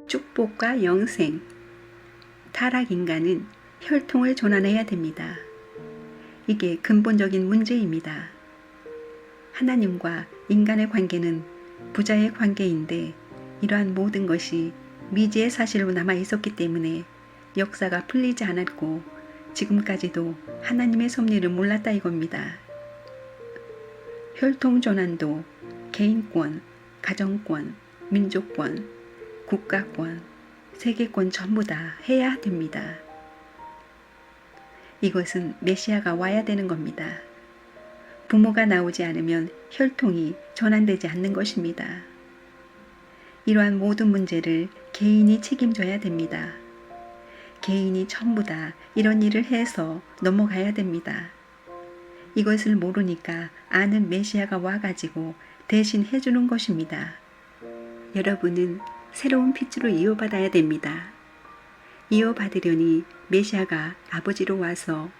축복과 영생. 타락 인간은 혈통을 전환해야 됩니다. 이게 근본적인 문제입니다. 하나님과 인간의 관계는 부자의 관계인데 이러한 모든 것이 미지의 사실로 남아 있었기 때문에 역사가 풀리지 않았고 지금까지도 하나님의 섭리를 몰랐다 이겁니다. 혈통 전환도 개인권, 가정권, 민족권, 국가권, 세계권 전부 다 해야 됩니다. 이것은 메시아가 와야 되는 겁니다. 부모가 나오지 않으면 혈통이 전환되지 않는 것입니다. 이러한 모든 문제를 개인이 책임져야 됩니다. 개인이 전부 다 이런 일을 해서 넘어가야 됩니다. 이것을 모르니까 아는 메시아가 와가지고 대신 해주는 것입니다. 여러분은 새로운 핏줄을 이어받아야 됩니다. 이어받으려니 메시아가 아버지로 와서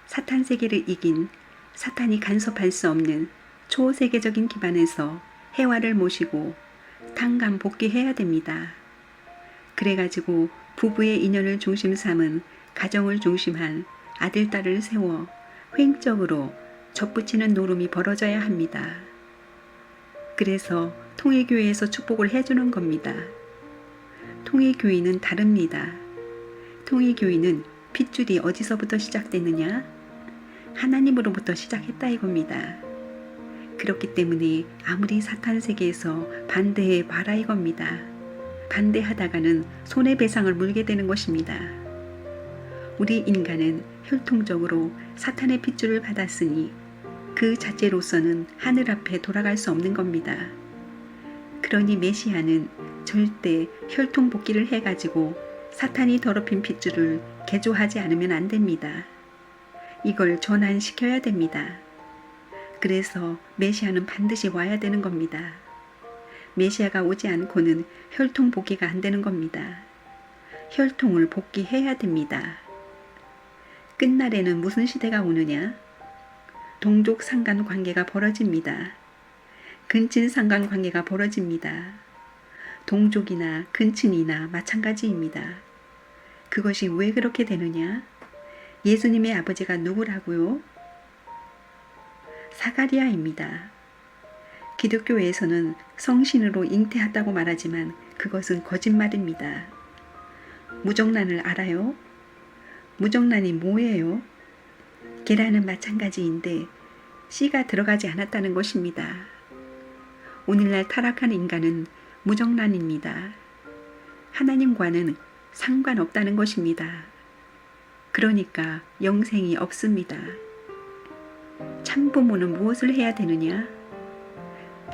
사탄 세계를 이긴 사탄이 간섭할 수 없는 초세계적인 기반에서 해와를 모시고 당감 복귀해야 됩니다. 그래가지고 부부의 인연을 중심 삼은 가정을 중심한 아들, 딸을 세워 횡적으로 접붙이는 노름이 벌어져야 합니다. 그래서 통일교회에서 축복을 해주는 겁니다. 통일교회는 다릅니다. 통일교회는 핏줄이 어디서부터 시작되느냐? 하나님으로부터 시작했다 이겁니다. 그렇기 때문에 아무리 사탄 세계에서 반대해 봐라 이겁니다. 반대하다가는 손해배상을 물게 되는 것입니다. 우리 인간은 혈통적으로 사탄의 핏줄을 받았으니 그 자체로서는 하늘 앞에 돌아갈 수 없는 겁니다. 그러니 메시아는 절대 혈통 복귀를 해가지고 사탄이 더럽힌 핏줄을 개조하지 않으면 안 됩니다. 이걸 전환시켜야 됩니다. 그래서 메시아는 반드시 와야 되는 겁니다. 메시아가 오지 않고는 혈통 복귀가 안 되는 겁니다. 혈통을 복귀해야 됩니다. 끝날에는 무슨 시대가 오느냐? 동족 상간 관계가 벌어집니다. 근친 상간 관계가 벌어집니다. 동족이나 근친이나 마찬가지입니다. 그것이 왜 그렇게 되느냐? 예수님의 아버지가 누구라고요? 사가리아입니다. 기독교에서는 성신으로 잉태했다고 말하지만 그것은 거짓말입니다. 무정란을 알아요? 무정란이 뭐예요? 계란은 마찬가지인데 씨가 들어가지 않았다는 것입니다. 오늘날 타락한 인간은 무정란입니다. 하나님과는 상관없다는 것입니다. 그러니까 영생이 없습니다. 참부모는 무엇을 해야 되느냐?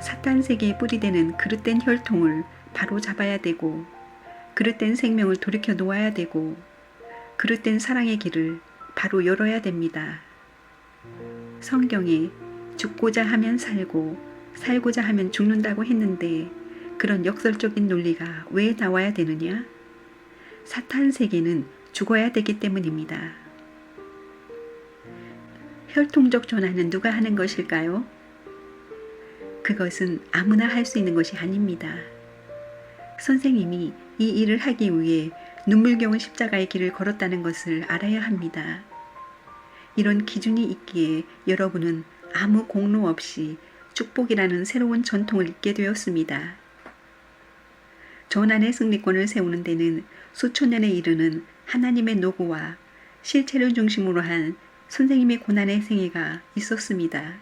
사탄 세계에 뿌리되는 그릇된 혈통을 바로 잡아야 되고 그릇된 생명을 돌이켜 놓아야 되고 그릇된 사랑의 길을 바로 열어야 됩니다. 성경에 죽고자 하면 살고 살고자 하면 죽는다고 했는데 그런 역설적인 논리가 왜 나와야 되느냐? 사탄 세계는 죽어야 되기 때문입니다. 혈통적 전환은 누가 하는 것일까요? 그것은 아무나 할 수 있는 것이 아닙니다. 선생님이 이 일을 하기 위해 눈물겨운 십자가의 길을 걸었다는 것을 알아야 합니다. 이런 기준이 있기에 여러분은 아무 공로 없이 축복이라는 새로운 전통을 잇게 되었습니다. 전환의 승리권을 세우는 데는 수천 년에 이르는 하나님의 노고와 실체를 중심으로 한 선생님의 고난의 생애가 있었습니다.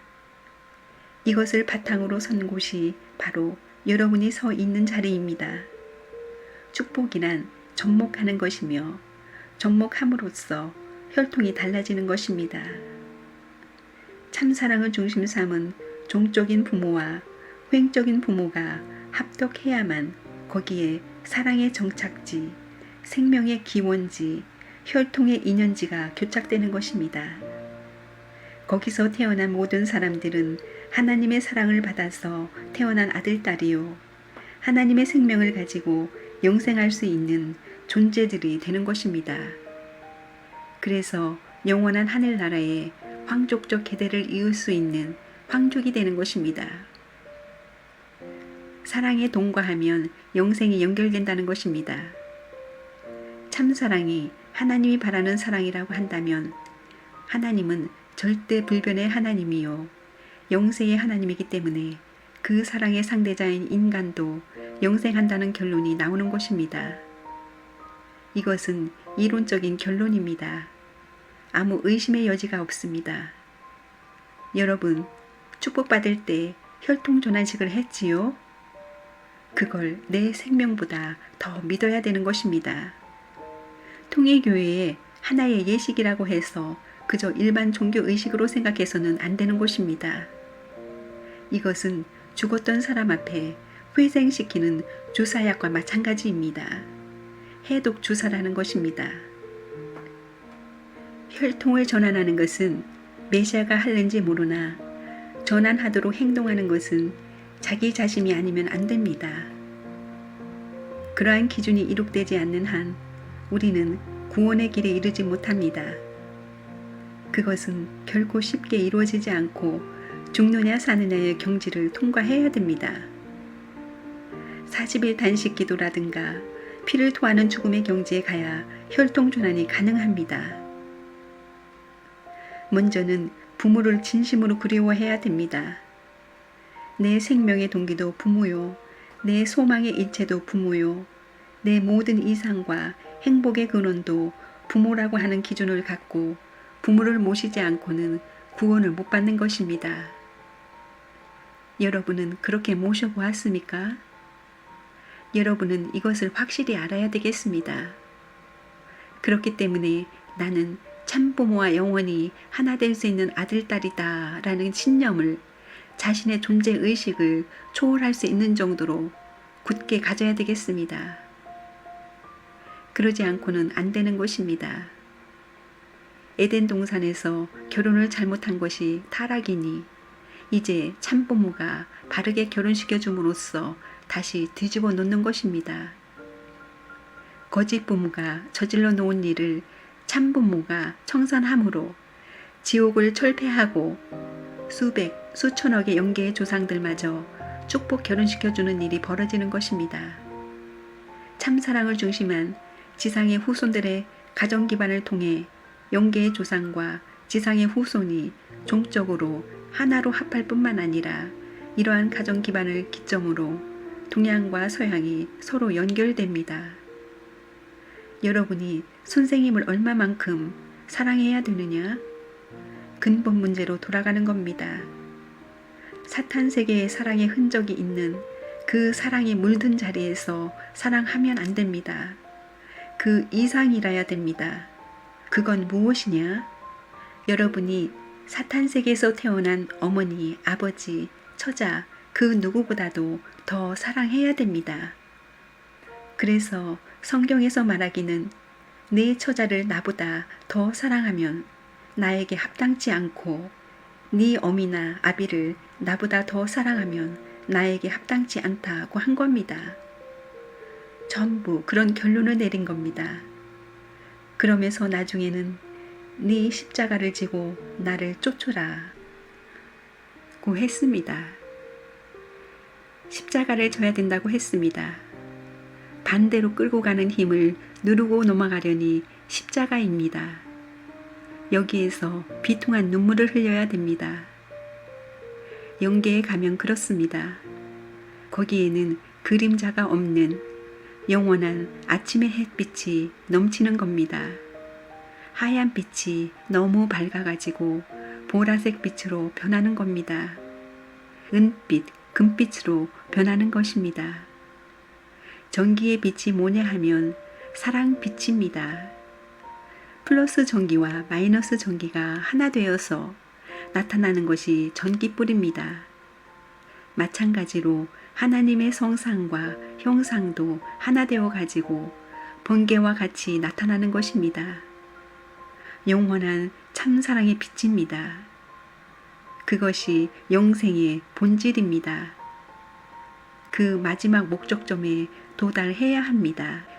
이것을 바탕으로 선 곳이 바로 여러분이 서 있는 자리입니다. 축복이란 접목하는 것이며 접목함으로써 혈통이 달라지는 것입니다. 참사랑을 중심 삼은 종적인 부모와 횡적인 부모가 합덕해야만 거기에 사랑의 정착지, 생명의 기원지, 혈통의 인연지가 교착되는 것입니다. 거기서 태어난 모든 사람들은 하나님의 사랑을 받아서 태어난 아들, 딸이요. 하나님의 생명을 가지고 영생할 수 있는 존재들이 되는 것입니다. 그래서 영원한 하늘나라에 황족적 계대를 이을 수 있는 황족이 되는 것입니다. 사랑에 동거하면 영생이 연결된다는 것입니다. 참사랑이 하나님이 바라는 사랑이라고 한다면 하나님은 절대 불변의 하나님이요 영생의 하나님이기 때문에 그 사랑의 상대자인 인간도 영생한다는 결론이 나오는 것입니다. 이것은 이론적인 결론입니다. 아무 의심의 여지가 없습니다. 여러분, 축복받을 때 혈통전환식을 했지요? 그걸 내 생명보다 더 믿어야 되는 것입니다. 통일교회의 하나의 예식이라고 해서 그저 일반 종교의식으로 생각해서는 안 되는 것입니다. 이것은 죽었던 사람 앞에 회생시키는 주사약과 마찬가지입니다. 해독 주사라는 것입니다. 혈통을 전환하는 것은 메시아가 하는지 모르나 전환하도록 행동하는 것은 자기 자신이 아니면 안 됩니다. 그러한 기준이 이룩되지 않는 한 우리는 구원의 길에 이르지 못합니다. 그것은 결코 쉽게 이루어지지 않고 죽느냐 사느냐의 경지를 통과해야 됩니다. 40일 단식 기도라든가 피를 토하는 죽음의 경지에 가야 혈통 전환이 가능합니다. 먼저는 부모를 진심으로 그리워해야 됩니다. 내 생명의 동기도 부모요. 내 소망의 일체도 부모요. 내 모든 이상과 행복의 근원도 부모라고 하는 기준을 갖고 부모를 모시지 않고는 구원을 못 받는 것입니다. 여러분은 그렇게 모셔보았습니까? 여러분은 이것을 확실히 알아야 되겠습니다. 그렇기 때문에 나는 참부모와 영원히 하나 될 수 있는 아들, 딸이다 라는 신념을 자신의 존재의식을 초월할 수 있는 정도로 굳게 가져야 되겠습니다. 그러지 않고는 안 되는 것입니다. 에덴 동산에서 결혼을 잘못한 것이 타락이니 이제 참부모가 바르게 결혼시켜 줌으로써 다시 뒤집어 놓는 것입니다. 거짓 부모가 저질러 놓은 일을 참부모가 청산함으로 지옥을 철폐하고 수백, 수천억의 영계의 조상들마저 축복 결혼시켜주는 일이 벌어지는 것입니다. 참사랑을 중심한 지상의 후손들의 가정 기반을 통해 영계의 조상과 지상의 후손이 종적으로 하나로 합할 뿐만 아니라 이러한 가정 기반을 기점으로 동양과 서양이 서로 연결됩니다. 여러분이 선생님을 얼마만큼 사랑해야 되느냐? 근본 문제로 돌아가는 겁니다. 사탄 세계의 사랑의 흔적이 있는 그 사랑이 물든 자리에서 사랑하면 안 됩니다. 그 이상이라야 됩니다. 그건 무엇이냐? 여러분이 사탄 세계에서 태어난 어머니, 아버지, 처자 그 누구보다도 더 사랑해야 됩니다. 그래서 성경에서 말하기는 내 처자를 나보다 더 사랑하면 나에게 합당치 않고 네 어미나 아비를 나보다 더 사랑하면 나에게 합당치 않다고 한 겁니다. 전부 그런 결론을 내린 겁니다. 그러면서 나중에는 네 십자가를 지고 나를 쫓으라 고 했습니다. 십자가를 져야 된다고 했습니다. 반대로 끌고 가는 힘을 누르고 넘어가려니 십자가입니다. 여기에서 비통한 눈물을 흘려야 됩니다. 영계에 가면 그렇습니다. 거기에는 그림자가 없는 영원한 아침의 햇빛이 넘치는 겁니다. 하얀 빛이 너무 밝아가지고 보라색 빛으로 변하는 겁니다. 은빛, 금빛으로 변하는 것입니다. 전기의 빛이 뭐냐 하면 사랑 빛입니다. 플러스 전기와 마이너스 전기가 하나 되어서 나타나는 것이 전기불입니다. 마찬가지로 하나님의 성상과 형상도 하나 되어 가지고 번개와 같이 나타나는 것입니다. 영원한 참사랑의 빛입니다. 그것이 영생의 본질입니다. 그 마지막 목적점에 도달해야 합니다.